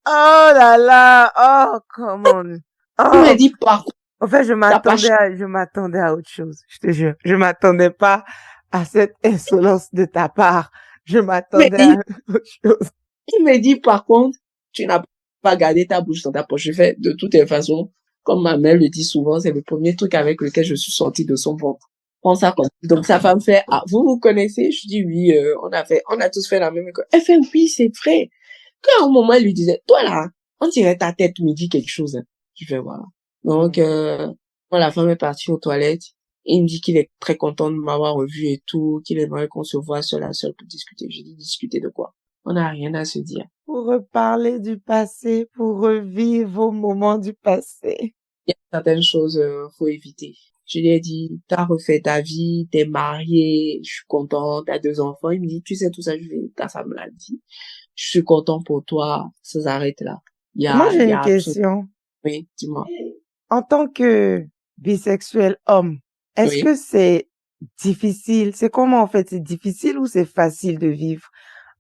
Oh là là, oh, come on. il Oh, me dit, par contre, en fait, t'as pas changé. je m'attendais à autre chose, je te jure. Je m'attendais pas à cette insolence de ta part. Je Mais m'attendais à autre chose. il me dit, par contre, tu n'as pas gardé ta bouche dans ta poche. Je fais, de toutes les façons, comme ma mère le dit souvent, c'est le premier truc avec lequel je suis sortie de son ventre. Prends ça comme. Donc sa femme fait, vous vous connaissez? Je dis oui, on a tous fait la même école. Elle fait oui, c'est vrai. Quand à un moment elle lui disait, toi là, on dirait ta tête me dit quelque chose. Hein. Je fais voilà. Donc quand la femme est partie aux toilettes, il me dit qu'il est très content de m'avoir revu et tout, qu'il aimerait qu'on se voit seul à seul pour discuter. J'ai dit discuter de quoi? On n'a rien à se dire. Pour reparler du passé, pour revivre vos moments du passé. Il y a certaines choses, faut éviter. Je lui ai dit, t'as refait ta vie, t'es marié, je suis contente, t'as 2 enfants. Il me dit, tu sais tout ça, ta femme l'a dit. Je suis content pour toi, ça s'arrête là. Moi, j'ai Il y une a absolument, question. oui, dis-moi. En tant que bisexuel homme, est-ce Oui. que c'est difficile? C'est comment en fait? C'est difficile ou c'est facile de vivre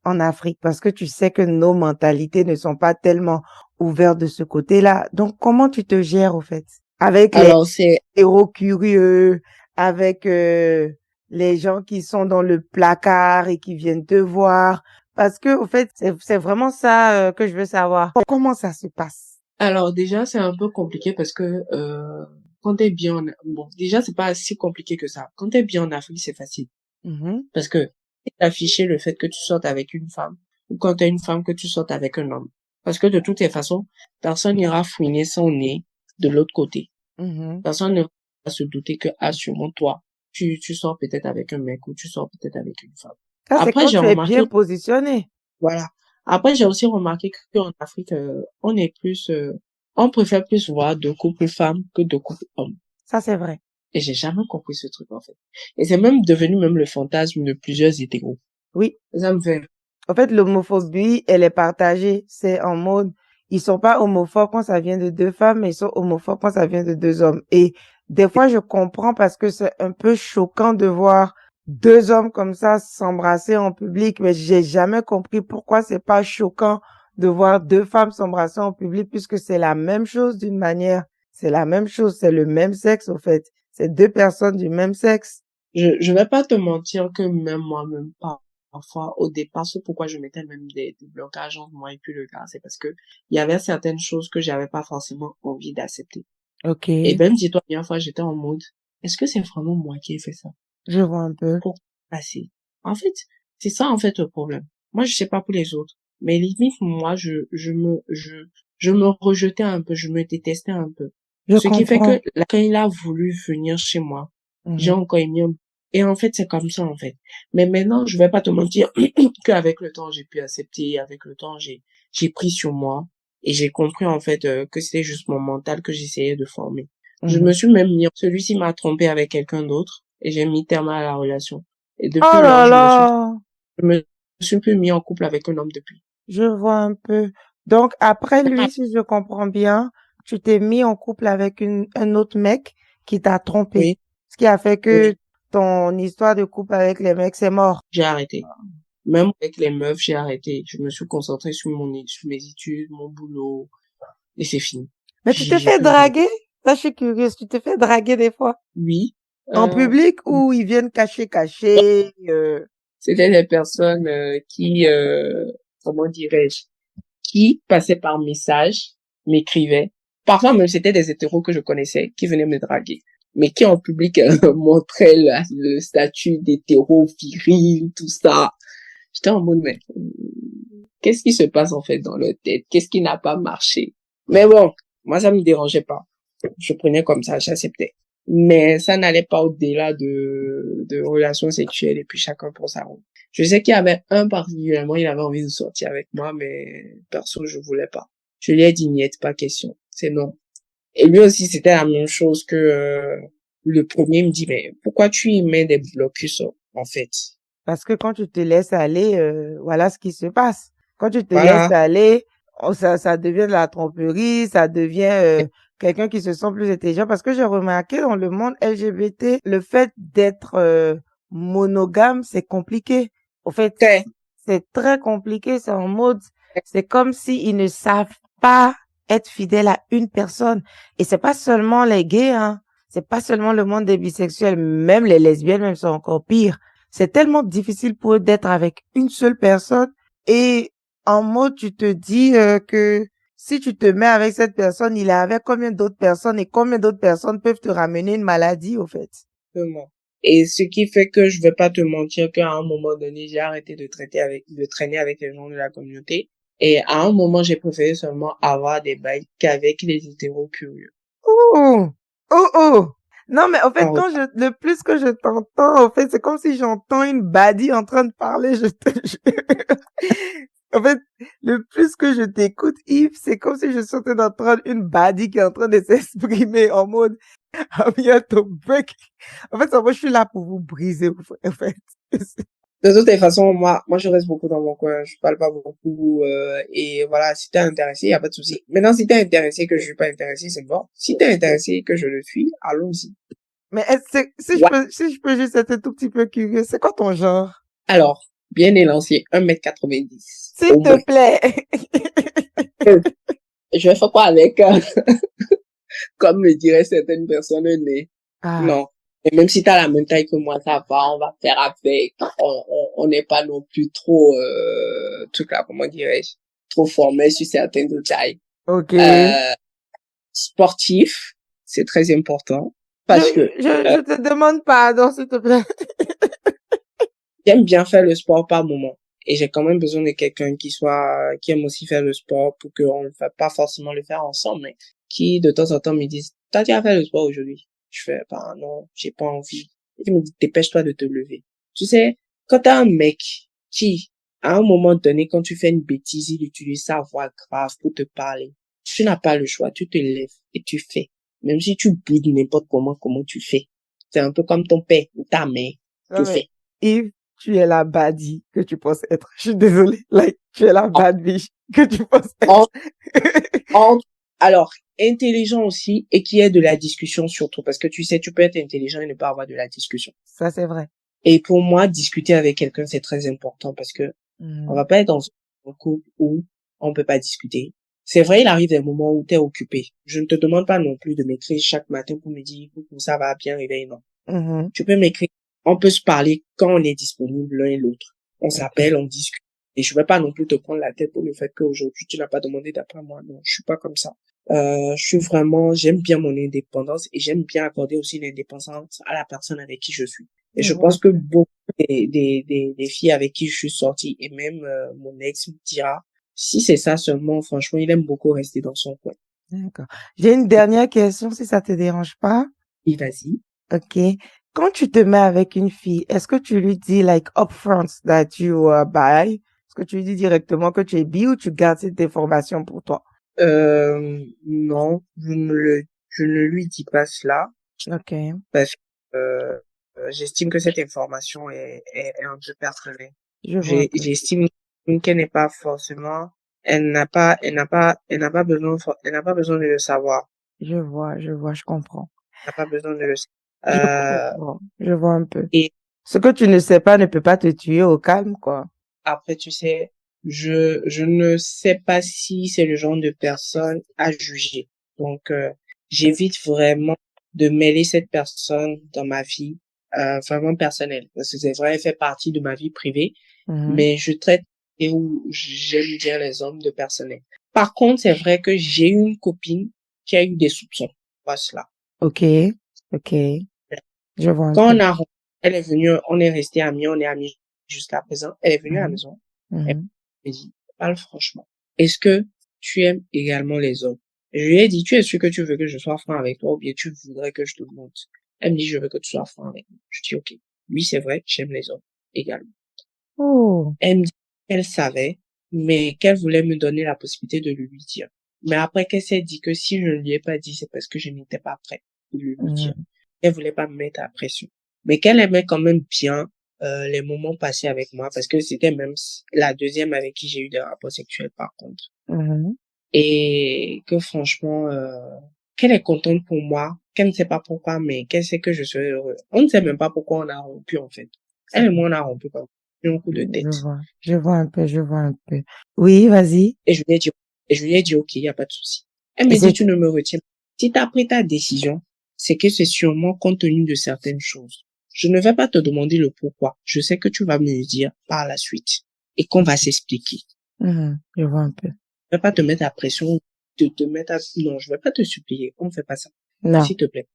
en Afrique? Parce que tu sais que nos mentalités ne sont pas tellement ouvertes de ce côté-là. Donc, comment tu te gères au fait? Avec les Alors, héros curieux, avec les gens qui sont dans le placard et qui viennent te voir. Parce que au fait, c'est vraiment ça que je veux savoir. Comment ça se passe? alors déjà, c'est un peu compliqué parce que, quand t'es bien bon, déjà, c'est pas si compliqué que ça. Quand t'es bien en Afrique, c'est facile. Mhm, Parce que, afficher le fait que tu sortes avec une femme, ou quand t'es une femme que tu sortes avec un homme. Parce que de toutes les façons, personne n'ira fouiner son nez de l'autre côté. mhm. Personne ne va se douter que, sûrement toi, tu sors peut-être avec un mec ou tu sors peut-être avec une femme. Ça, c'est Après, quand j'ai tu es remarqué, bien positionné. voilà. Après, j'ai aussi remarqué qu'en Afrique, on est plus, on préfère plus voir de couples femmes que de couples hommes. Ça, c'est vrai. Et j'ai jamais compris ce truc, en fait. Et c'est même devenu même le fantasme de plusieurs hétéros. Oui. Ça me fait, En fait, l'homophobie, elle est partagée. C'est en mode, ils sont pas homophobes quand ça vient de deux femmes, mais ils sont homophobes quand ça vient de deux hommes. Et des fois, je comprends parce que c'est un peu choquant de voir deux hommes comme ça s'embrasser en public, mais j'ai jamais compris pourquoi c'est pas choquant de voir deux femmes s'embrasser en public puisque c'est la même chose d'une manière. C'est la même chose. C'est le même sexe, au fait. C'est deux personnes du même sexe. je vais pas te mentir que même moi-même, parfois, au départ, c'est pourquoi je mettais même des blocages entre moi et puis le gars, c'est parce que il y avait certaines choses que j'avais pas forcément envie d'accepter. Ok. Et même, dis-toi, la dernière fois, j'étais en mode, est-ce que c'est vraiment moi qui ai fait ça? Je vois un peu. Pour passer. En fait, c'est ça, en fait, le problème. Moi, je sais pas pour les autres. Mais limite, moi, je me rejetais un peu, je me détestais un peu. Je Ce qui fait comprends. que, là, quand il a voulu venir chez moi, j'ai Mhm. encore émis et en fait, c'est comme ça, en fait. Mais maintenant, je vais pas te mentir qu'avec le temps, j'ai pu accepter, avec le temps, j'ai pris sur moi et j'ai compris, en fait, que c'était juste mon mental que j'essayais de former. Je me Mhm. suis même mis, celui-ci m'a trompé avec quelqu'un d'autre et j'ai mis terme à la relation. Et Oh depuis lors, là là, je me suis plus mis en couple avec un homme depuis. je vois un peu. Donc, après lui, si je comprends bien, tu t'es mis en couple avec un autre mec qui t'a trompé. Oui, Ce qui a fait que oui, ton histoire de couple avec les mecs, c'est mort. j'ai arrêté. Même avec les meufs, j'ai arrêté. Je me suis concentrée sur sur mes études, mon boulot, et c'est fini. Mais tu t'es J'ai fait plus envie. draguer? Ça, je suis curieuse. Tu t'es fait draguer des fois? Oui, En euh, public ou ils viennent cacher? c'était des personnes qui, comment dirais-je, qui passaient par message, m'écrivaient. Parfois même c'était des hétéros que je connaissais qui venaient me draguer, mais qui en public montraient le statut d'hétéro viril, tout ça. J'étais en mode mais qu'est-ce qui se passe en fait dans leur tête? Qu'est-ce qui n'a pas marché? Mais bon, moi ça me dérangeait pas. Je prenais comme ça, j'acceptais. Mais ça n'allait pas au-delà de relations sexuelles et puis chacun pour sa route. Je sais qu'il y avait un particulièrement, il avait envie de sortir avec moi, mais perso, je voulais pas. Je lui ai dit, niet, pas question. C'est non. Et lui aussi, c'était la même chose que le premier me dit, mais pourquoi tu y mets des blocus, en fait? Parce que quand tu te laisses aller, voilà ce qui se passe. Quand tu te laisses Voilà. aller, ça devient de la tromperie, ça devient quelqu'un qui se sent plus intelligent. Parce que j'ai remarqué dans le monde LGBT, le fait d'être monogame, c'est compliqué. Au fait, Très. c'est très compliqué. C'est en mode, c'est comme s'ils ne savent pas être fidèles à une personne. Et c'est pas seulement les gays, hein. C'est pas seulement le monde des bisexuels. Même les lesbiennes, même sont encore pires. C'est tellement difficile pour eux d'être avec une seule personne et en mode tu te dis que si tu te mets avec cette personne, il est avec combien d'autres personnes et combien d'autres personnes peuvent te ramener une maladie au fait. Exactement. Et ce qui fait que je vais pas te mentir qu'à un moment donné, j'ai arrêté de traîner avec les gens de la communauté. Et à un moment, j'ai préféré seulement avoir des bails qu'avec les hétéros curieux. Oh, oh, oh. Non, mais en fait, En- le plus que je t'entends, en fait, c'est comme si j'entends une baddie en train de parler, je te jure. En fait, le plus que je t'écoute, Yves, c'est comme si je suis en train d'entendre une baddie qui est en train de s'exprimer en mode, I'm here to break. En fait, moi, je suis là pour vous briser, en fait. De toutes les façons, moi, je reste beaucoup dans mon coin. Je parle pas beaucoup, et voilà, si t'es intéressé, y a pas de souci. Maintenant, si t'es intéressé que je suis pas intéressé, c'est bon. Si t'es intéressé que je le suis, allons-y. Mais Ouais. si je peux juste être un tout petit peu curieux, c'est quoi ton genre? Alors, bien élancé, 1,90 m S'il au te moins. plaît. Euh, Je vais faire quoi avec, comme me diraient certaines personnes nées. Ah, Non. Et même si t'as la même taille que moi, ça va, on va faire avec. On n'est pas non plus trop, truc là, comment dirais-je, trop formel sur certains détails. ok. Euh, Sportif, c'est très important Je, parce que je te demande pardon, s'il te plaît. j'aime bien faire le sport par moment. Et j'ai quand même besoin de quelqu'un qui aime aussi faire le sport pour qu'on ne fasse pas forcément le faire ensemble, mais qui, de temps en temps, me disent, t'as déjà fait le sport aujourd'hui? Je fais, bah, non, j'ai pas envie. Et il me dit, dépêche-toi de te lever. Tu sais, quand t'as un mec qui, à un moment donné, quand tu fais une bêtise, il utilise sa voix grave pour te parler, tu n'as pas le choix, tu te lèves et tu fais. Même si tu boudes n'importe comment tu fais. C'est un peu comme ton père ou ta mère. Non, Tu mais fais. Yves, tu es la baddie que tu penses être. Je suis désolée. Like, tu es la bad bitch que tu penses être. En, en- alors, intelligent aussi et qui ait de la discussion surtout. Parce que tu sais, tu peux être intelligent et ne pas avoir de la discussion. Ça, c'est vrai. Et pour moi, discuter avec quelqu'un, c'est très important parce que on Mhm. va pas être dans un couple où on peut pas discuter. C'est vrai, il arrive des moments où tu es occupé. Je ne te demande pas non plus de m'écrire chaque matin pour me dire que ça va bien réveiller, non. Mhm. Tu peux m'écrire. On peut se parler quand on est disponible l'un et l'autre. On Ok. s'appelle, on discute. Et je vais pas non plus te prendre la tête pour le fait qu'aujourd'hui tu n'as pas demandé d'après moi. Non, je suis pas comme ça. J'aime bien mon indépendance et j'aime bien accorder aussi l'indépendance à la personne avec qui je suis. Et Je je vois un pense que peu. beaucoup des filles avec qui je suis sortie et même mon ex me dira, si c'est ça seulement, franchement, il aime beaucoup rester dans son coin. D'accord. J'ai une dernière question, si ça te dérange pas. Et vas-y. Ok. Quand tu te mets avec une fille, est-ce que tu lui dis, like, upfront that you are bi? Est-ce que tu lui dis directement que tu es bi ou tu gardes cette information pour toi? Non, je ne lui dis pas cela Ok. parce que j'estime que cette information est un peu personnelle. Je vois un peu. J'estime qu'elle n'est pas forcément, elle n'a pas besoin de le savoir. Je comprends. Elle n'a pas besoin de le Je savoir. comprends. Je vois un peu. Et Ce que tu ne sais pas ne peut pas te tuer au calme, quoi. après, tu sais, je ne sais pas si c'est le genre de personne à juger. Donc, j'évite vraiment de mêler cette personne dans ma vie, vraiment personnelle. Parce que c'est vrai, elle fait partie de ma vie privée, Mhm. mais je traite et où j'aime dire les hommes de personnel. Par contre, c'est vrai que j'ai eu une copine qui a eu des soupçons. Voilà cela. Ok. Ok. Je vois un Quand peu. on a, elle est venue, on est resté amis, on est amis jusqu'à présent. Elle est venue à la Mhm. maison. Elle Mhm. m'a dit, parle franchement. Est-ce que tu aimes également les hommes? Je lui ai dit, tu es sûr que tu veux que je sois franc avec toi ou bien tu voudrais que je te montre? Elle me dit, je veux que tu sois franc avec moi. Je dis, ok. Oui, c'est vrai, j'aime les hommes également. Oh. Elle me dit qu'elle savait, mais qu'elle voulait me donner la possibilité de lui dire. Mais après qu'elle s'est dit que si je ne lui ai pas dit, c'est parce que je n'étais pas prête pour lui dire. Mhm. Elle voulait pas me mettre à pression. Mais qu'elle aimait quand même bien les moments passés avec moi parce que c'était même la deuxième avec qui j'ai eu des rapports sexuels par contre. Mhm. Et que franchement, qu'elle est contente pour moi, qu'elle ne sait pas pourquoi, mais qu'elle sait que je suis heureux. On ne sait même pas pourquoi on a rompu en fait. Elle et moi, on a rompu comme un coup de tête. Je vois un peu, je vois un peu. Oui, vas-y. Et je lui ai dit, ok, il n'y a pas de souci. Elle Et me dit, c'est, tu ne me retiens pas. Si tu as pris ta décision, c'est que c'est sûrement compte tenu de certaines choses. Je ne vais pas te demander le pourquoi. Je sais que tu vas me le dire par la suite et qu'on va s'expliquer. Je vois un peu. Je vais pas te mettre à pression, non, je vais pas te supplier. On ne fait pas ça. Non, S'il te plaît.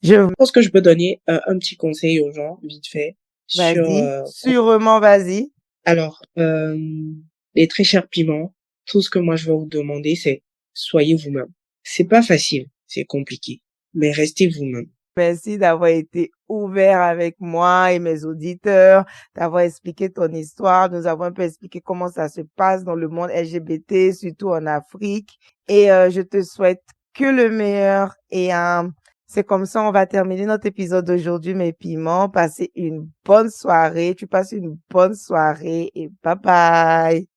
je, Je pense que je peux donner un petit conseil aux gens, vite fait, sur, vas-y, sûrement, vas-y. alors, les très chers piments, tout ce que moi je vais vous demander, c'est soyez vous-même. C'est pas facile, c'est compliqué, mais restez vous-même. Merci d'avoir été ouvert avec moi et mes auditeurs, d'avoir expliqué ton histoire. Nous avons un peu expliqué comment ça se passe dans le monde LGBT, surtout en Afrique. Et je te souhaite que le meilleur. Et c'est comme ça, on va terminer notre épisode d'aujourd'hui, mes piments. Passez une bonne soirée. Tu passes une bonne soirée et bye bye.